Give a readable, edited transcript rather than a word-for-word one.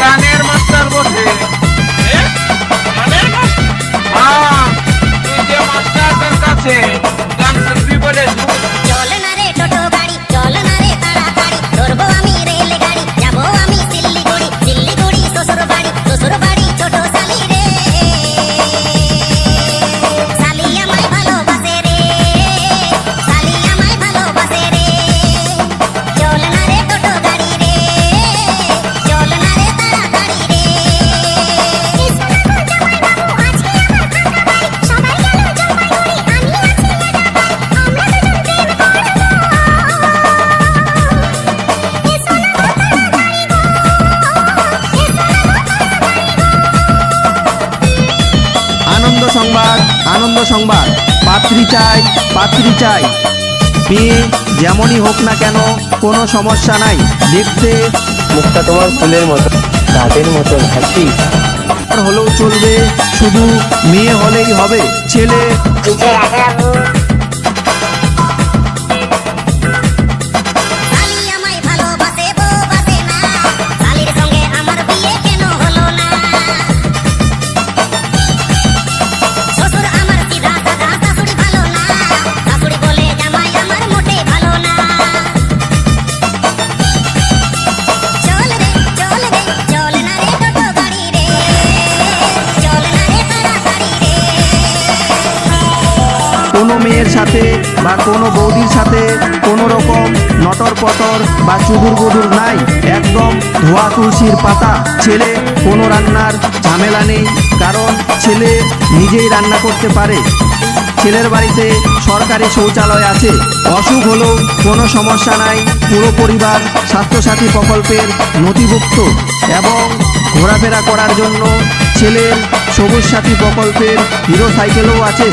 গানের মাস্টার বসে। গানের মাস্টার? হ্যাঁ, তুই যে মাস্টারদের কাছে গান শিখবি বলে চলে না রে টোটো গাড়ি, চলে না রে তাড়াতাড়ি, ধরবো আমি রেল গাড়ি, যাবো আমি শিলিগুড়ি, শিলিগুড়ি শ্বশুর বাড়ি, শ্বশুর বাড়ি ছোট শালি রে, শালি আমায় ভালোবাসে রে, শালি আমায় ভালোবাসে রে। চলে না রে টোটো গাড়ি রে, চলে না রে তাড়াতাড়ি রে। আনন্দ সংবাদ, আনন্দ সংবাদ। পাত্রী চাই, পাত্রী চাই। মেয়ে যেমনই হোক না কেন কোনো সমস্যা নাই। দেখতে মুখটা তোমার ফুলের মতো, রাতের মতো হাসি। আর হলেও চলবে, শুধু মেয়ে হলেই হবে। ছেলে শালি আমায় ভালোবাসে, বউ বাসে না, শালির সঙ্গে আমার বিয়ে কেন হলো না? শ্বশুর আমার সিধা সাদা, শাশুড়ি ভালো না, শাশুড়ি বলে জামাই আমার মোটে ভালো না। চল রে, চল রে, চল না রে টোটো গাড়ি রে, চল না রে তাড়াতাড়ি রে। কোনো মেয়ের সাথে বা কোনো বৌদির সাথে কোনো রকম নটর পটর বা চুদুর বুদুর নাই। একদম ধোয়া তুলসীর পাতা। ছেলে কোনো রান্নার ঝামেলা নেই, কারণ ছেলে নিজেই রান্না করতে পারে। ছেলের বাড়িতে সরকারি শৌচালয় আছে। অসুখ হলেও কোনো সমস্যা নাই। পুরো পরিবার স্বাস্থ্যসাথী প্রকল্পের নথিভুক্ত এবং ঘোরাফেরা করার জন্য ছেলের সবুজ সাথী প্রকল্পের হিরো সাইকেলও আছে।